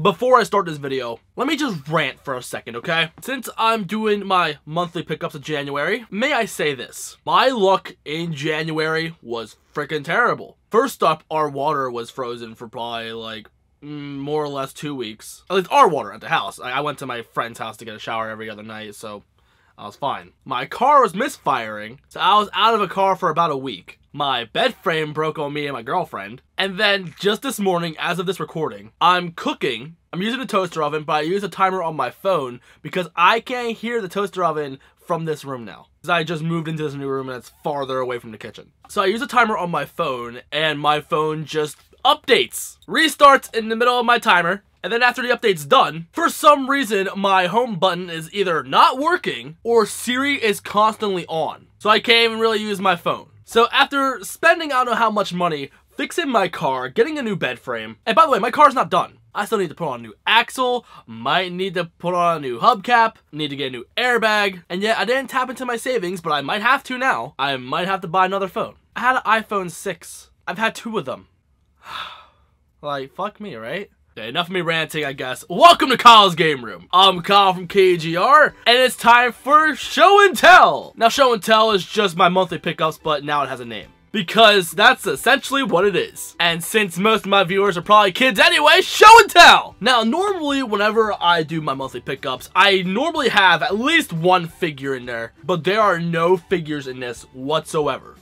Before I start this video, let me just rant for a second, okay? Since I'm doing my monthly pickups of January, may I say this. My luck in January was freaking terrible. First up, our water was frozen for probably like more or less 2 weeks. At least our water at the house. I went to my friend's house to get a shower every other night, so I was fine. My car was misfiring, so I was out of a car for about a week. My bed frame broke on me and my girlfriend. And then just this morning, as of this recording, I'm cooking. I'm using a toaster oven, but I use a timer on my phone because I can't hear the toaster oven from this room now. Because I just moved into this new room and it's farther away from the kitchen. So I use a timer on my phone and my phone just updates. Restarts in the middle of my timer. And then after the update's done, for some reason, my home button is either not working or Siri is constantly on. So I can't even really use my phone. So after spending I don't know how much money fixing my car, getting a new bed frame, and by the way, my car's not done. I still need to put on a new axle, might need to put on a new hubcap, need to get a new airbag, and yet I didn't tap into my savings, but I might have to now. I might have to buy another phone. I had an iPhone 6. I've had 2 of them. Like, fuck me, right? Okay, enough of me ranting, I guess. Welcome to Kyle's Game Room. I'm Kyle from KGR, and it's time for Show and Tell. Now, Show and Tell is just my monthly pickups, but now it has a name. Because that's essentially what it is. And since most of my viewers are probably kids anyway, Show and Tell! Now, normally, whenever I do my monthly pickups, I normally have at least one figure in there, but there are no figures in this whatsoever.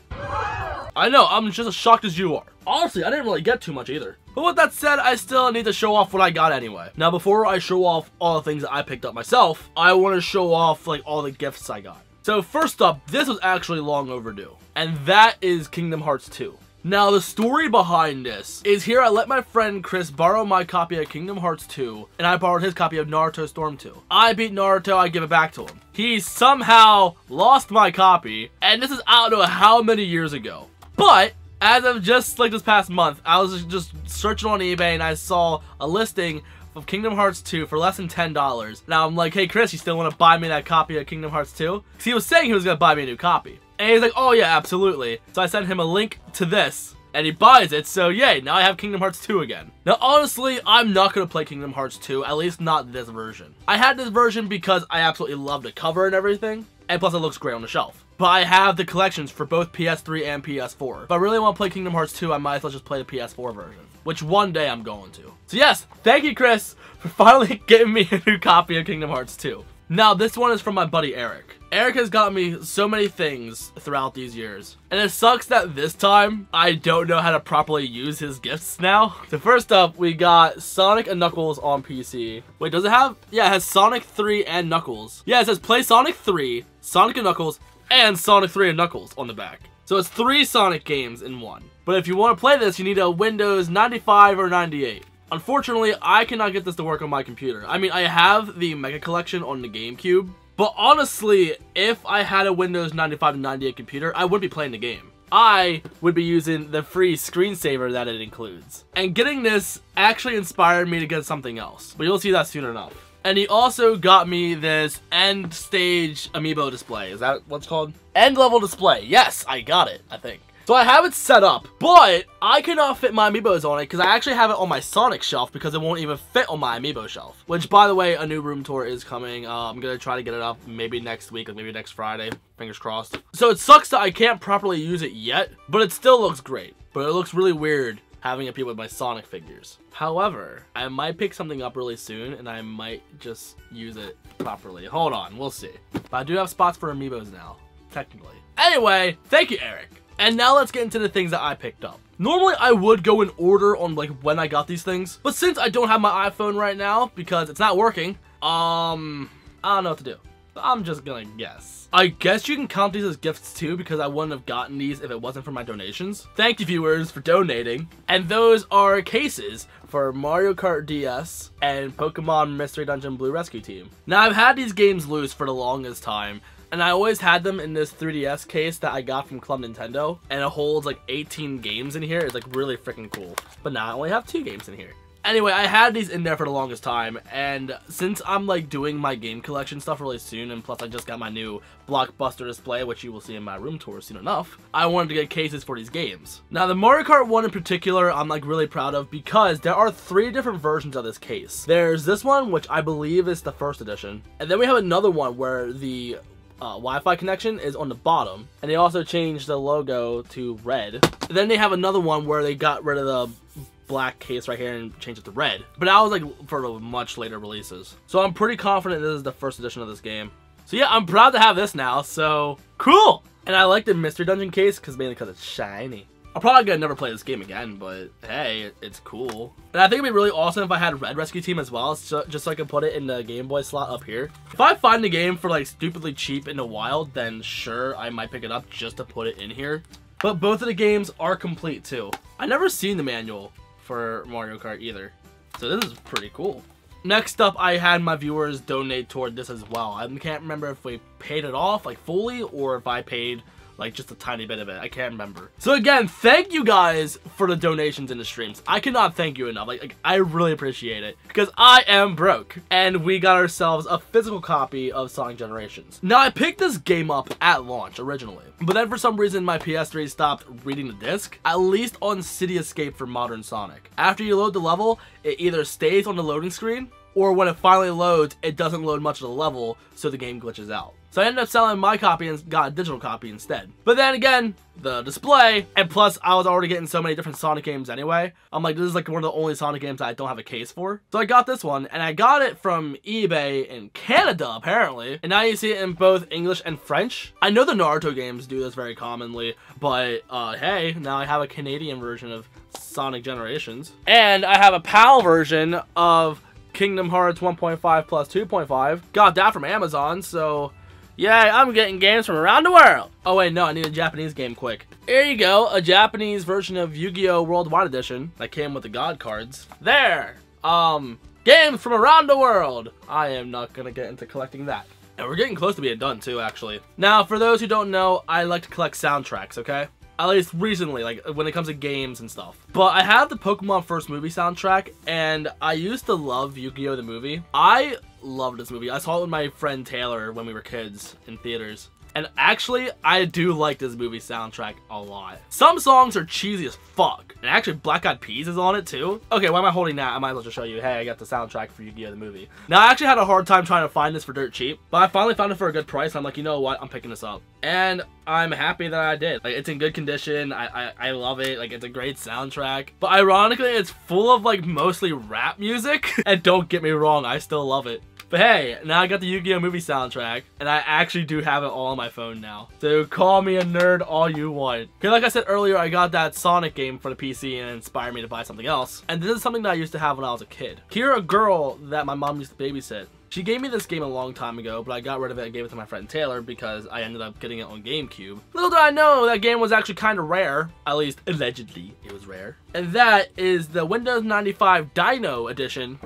I know, I'm just as shocked as you are. Honestly, I didn't really get too much either. But with that said, I still need to show off what I got anyway. Now, before I show off all the things that I picked up myself, I want to show off like all the gifts I got. So first up, this was actually long overdue, and that is Kingdom Hearts 2. Now, the story behind this is here I let my friend Chris borrow my copy of Kingdom Hearts 2, and I borrowed his copy of Naruto Storm 2. I beat Naruto, I give it back to him. He somehow lost my copy, and this is I don't know how many years ago. But as of just like this past month, I was just searching on eBay and I saw a listing of Kingdom Hearts 2 for less than $10. Now I'm like, hey Chris, you still want to buy me that copy of Kingdom Hearts 2? Because he was saying he was going to buy me a new copy. And he's like, oh yeah, absolutely. So I sent him a link to this, and he buys it, so yay, now I have Kingdom Hearts 2 again. Now honestly, I'm not going to play Kingdom Hearts 2, at least not this version. I had this version because I absolutely love the cover and everything, and plus it looks great on the shelf. But I have the collections for both PS3 and PS4. If I really want to play Kingdom Hearts 2, I might as well just play the PS4 version, which one day I'm going to. So yes, thank you Chris for finally getting me a new copy of Kingdom Hearts 2. Now this one is from my buddy Eric. Eric has got me so many things throughout these years. And it sucks that this time, I don't know how to properly use his gifts now. So first up, we got Sonic and Knuckles on PC. Wait, does it have? Yeah, it has Sonic 3 and Knuckles. Yeah, it says play Sonic 3, Sonic and Knuckles, and Sonic 3 and Knuckles on the back. So it's 3 Sonic games in one. But if you want to play this, you need a Windows 95 or 98. Unfortunately, I cannot get this to work on my computer. I mean, I have the Mega Collection on the GameCube, but honestly, if I had a Windows 95 and 98 computer, I wouldn't be playing the game. I would be using the free screensaver that it includes. And getting this actually inspired me to get something else, but you'll see that soon enough. And he also got me this end stage amiibo display. Is that what's called? End level display. Yes, I got it, I think. So I have it set up, but I cannot fit my amiibos on it because I actually have it on my Sonic shelf because it won't even fit on my amiibo shelf. Which, by the way, a new room tour is coming. I'm going to try to get it up maybe next week or maybe next Friday. Fingers crossed. So it sucks that I can't properly use it yet, but it still looks great. But it looks really weird having it be with my Sonic figures. However, I might pick something up really soon and I might just use it properly. Hold on, we'll see. But I do have spots for amiibos now, technically. Anyway, thank you, Eric. And now let's get into the things that I picked up. Normally, I would go in order on like when I got these things, but since I don't have my iPhone right now because it's not working, I don't know what to do. I'm just gonna guess. I guess you can count these as gifts too because I wouldn't have gotten these if it wasn't for my donations. Thank you, viewers, for donating. And those are cases for Mario Kart DS and Pokemon Mystery Dungeon Blue Rescue Team. Now, I've had these games loose for the longest time, and I always had them in this 3DS case that I got from Club Nintendo, and it holds like 18 games in here. It's like really freaking cool. But now I only have 2 games in here. Anyway, I had these in there for the longest time, and since I'm like doing my game collection stuff really soon, and plus I just got my new Blockbuster display, which you will see in my room tour soon enough, I wanted to get cases for these games. Now the Mario Kart 1 in particular, I'm like really proud of because there are 3 different versions of this case. There's this one, which I believe is the first edition, and then we have another one where the Wi-Fi connection is on the bottom, and they also changed the logo to red. And then they have another one where they got rid of the black case right here and changed it to red, but that was like for the much later releases. So I'm pretty confident this is the first edition of this game. So yeah, I'm proud to have this now, so cool. And I like the mystery dungeon case mainly because it's shiny. I'm probably gonna never play this game again, but hey, it's cool. And I think it'd be really awesome if I had Red Rescue Team as well, just so I can put it in the Game Boy slot up here. If I find the game for like stupidly cheap in the wild, then sure, I might pick it up just to put it in here. But both of the games are complete too. I never seen the manual for Mario Kart either, so this is pretty cool. Next up, I had my viewers donate toward this as well. I can't remember if we paid it off like fully or if I paid like just a tiny bit of it. I can't remember. So again, thank you guys for the donations in the streams. I cannot thank you enough. Like I really appreciate it because I am broke and we got ourselves a physical copy of Sonic Generations. Now I picked this game up at launch originally, but then for some reason my PS3 stopped reading the disc, at least on City Escape for Modern Sonic. After you load the level, it either stays on the loading screen or when it finally loads, it doesn't load much of the level, so the game glitches out. So I ended up selling my copy and got a digital copy instead. But then again, the display, and plus I was already getting so many different Sonic games anyway. I'm like, this is like one of the only Sonic games that I don't have a case for. So I got this one, and I got it from eBay in Canada, apparently. And now you see it in both English and French. I know the Naruto games do this very commonly, but hey, now I have a Canadian version of Sonic Generations. And I have a PAL version of Kingdom Hearts 1.5 plus 2.5. Got that from Amazon, so yeah, I'm getting games from around the world. Oh wait, no, I need a Japanese game quick. Here you go, a Japanese version of Yu-Gi-Oh! Worldwide Edition that came with the God cards. There! Games from around the world. I am not gonna get into collecting that. And we're getting close to being done too, actually. Now, for those who don't know, I like to collect soundtracks, okay? At least recently, like when it comes to games and stuff. But I have the Pokemon First movie soundtrack, and I used to love Yu-Gi-Oh! The movie. I love this movie. I saw it with my friend Taylor when we were kids in theaters. And actually, I do like this movie soundtrack a lot. Some songs are cheesy as fuck. And actually, Black Eyed Peas is on it too. Okay, why am I holding that? I might as well just show you, hey, I got the soundtrack for Yu-Gi-Oh! The movie. Now, I actually had a hard time trying to find this for dirt cheap. But I finally found it for a good price. I'm like, you know what? I'm picking this up. And I'm happy that I did. Like, it's in good condition. I love it. Like, it's a great soundtrack. But ironically, it's full of, like, mostly rap music. And don't get me wrong, I still love it. But hey, now I got the Yu-Gi-Oh! Movie soundtrack, and I actually do have it all on my phone now. So call me a nerd all you want. Okay, like I said earlier, I got that Sonic game for the PC and it inspired me to buy something else. And this is something that I used to have when I was a kid. Here, a girl that my mom used to babysit. She gave me this game a long time ago, but I got rid of it and gave it to my friend Taylor because I ended up getting it on GameCube. Little did I know, that game was actually kind of rare. At least, allegedly, it was rare. And that is the Windows 95 Dino edition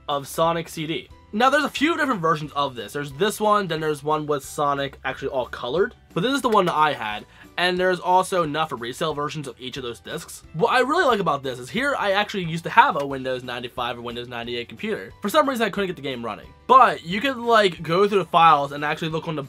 of Sonic CD. Now, there's a few different versions of this. There's this one, then there's one with Sonic actually all colored. But this is the one that I had. And there's also not for resale versions of each of those discs. What I really like about this is here I actually used to have a Windows 95 or Windows 98 computer. For some reason I couldn't get the game running. But you could like go through the files and actually look on the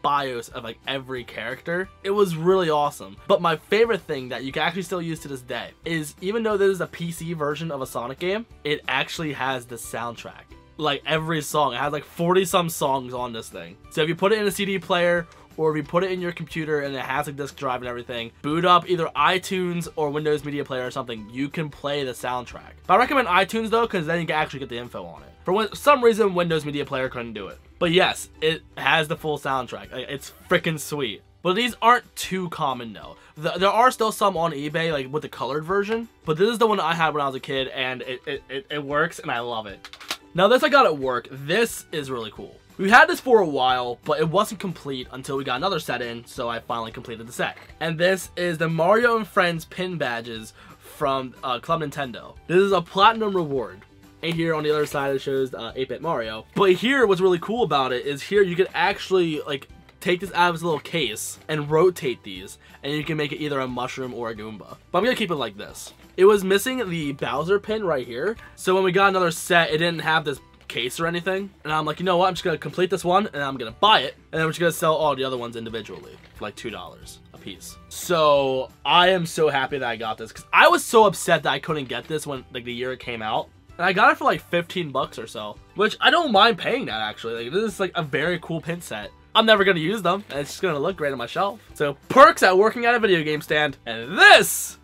BIOS of like every character. It was really awesome. But my favorite thing that you can actually still use to this day is even though this is a PC version of a Sonic game, it actually has the soundtrack. Like every song, it has like 40 some songs on this thing. So if you put it in a CD player or if you put it in your computer and it has a disk drive and everything, boot up either iTunes or Windows Media Player or something, you can play the soundtrack. But I recommend iTunes though, because then you can actually get the info on it. For some reason, Windows Media Player couldn't do it. But yes, it has the full soundtrack. It's freaking sweet. But these aren't too common though. There are still some on eBay like with the colored version, but this is the one I had when I was a kid and it works and I love it. Now this I got at work. This is really cool. We had this for a while, but it wasn't complete until we got another set in, so I finally completed the set. And this is the Mario and Friends pin badges from Club Nintendo. This is a platinum reward. And here on the other side it shows 8-bit Mario. But here what's really cool about it is here you can actually like take this out of its little case and rotate these, and you can make it either a mushroom or a Goomba. But I'm gonna keep it like this. It was missing the Bowser pin right here. So when we got another set, it didn't have this case or anything. And I'm like, you know what? I'm just going to complete this one and I'm going to buy it. And then we're just going to sell all the other ones individually for like $2 a piece. So I am so happy that I got this because I was so upset that I couldn't get this when like the year it came out. And I got it for like 15 bucks or so, which I don't mind paying that actually. Like, this is like a very cool pin set. I'm never going to use them, and it's just going to look great on my shelf. So, perks at working at a video game stand. And this,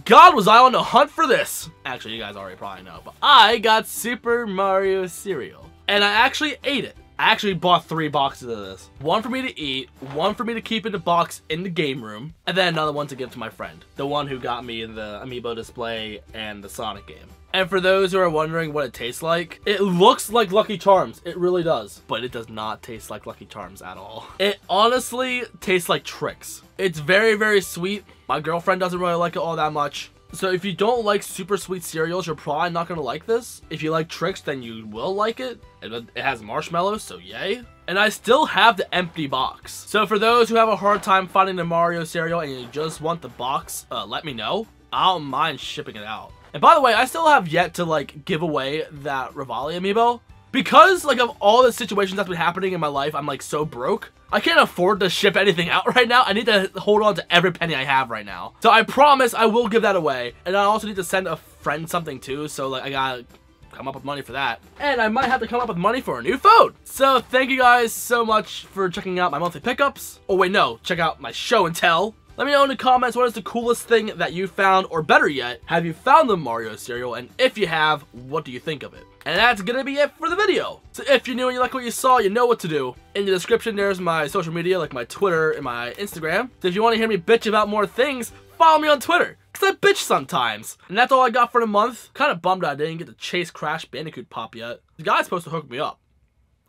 God, was I on the hunt for this. Actually, you guys already probably know, but I got Super Mario cereal. And I actually ate it. I actually bought 3 boxes of this. One for me to eat, one for me to keep in the box in the game room, and then another one to give to my friend. The one who got me the Amiibo display and the Sonic game. And for those who are wondering what it tastes like, it looks like Lucky Charms. It really does. But it does not taste like Lucky Charms at all. It honestly tastes like Trix. It's very, very sweet. My girlfriend doesn't really like it all that much. So if you don't like super sweet cereals, you're probably not going to like this. If you like Trix, then you will like it. It has marshmallows, so yay. And I still have the empty box. So for those who have a hard time finding the Mario cereal and you just want the box, let me know. I don't mind shipping it out. And by the way, I still have yet to like give away that Rivali amiibo. Because like of all the situations that's been happening in my life, I'm like so broke. I can't afford to ship anything out right now. I need to hold on to every penny I have right now. So I promise I will give that away. And I also need to send a friend something too. So like I gotta come up with money for that. And I might have to come up with money for a new phone. So thank you guys so much for checking out my monthly pickups. Oh wait, no, check out my show and tell. Let me know in the comments what is the coolest thing that you found, or better yet, have you found the Mario cereal, and if you have, what do you think of it? And that's gonna be it for the video. So if you're new and you like what you saw, you know what to do. In the description, there's my social media, like my Twitter and my Instagram. So if you want to hear me bitch about more things, follow me on Twitter, because I bitch sometimes. And that's all I got for the month. Kind of bummed I didn't get the Chase Crash Bandicoot pop yet. The guy's supposed to hook me up.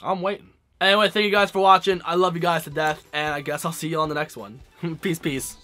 I'm waiting. Anyway, thank you guys for watching. I love you guys to death, and I guess I'll see you on the next one. Peace, peace.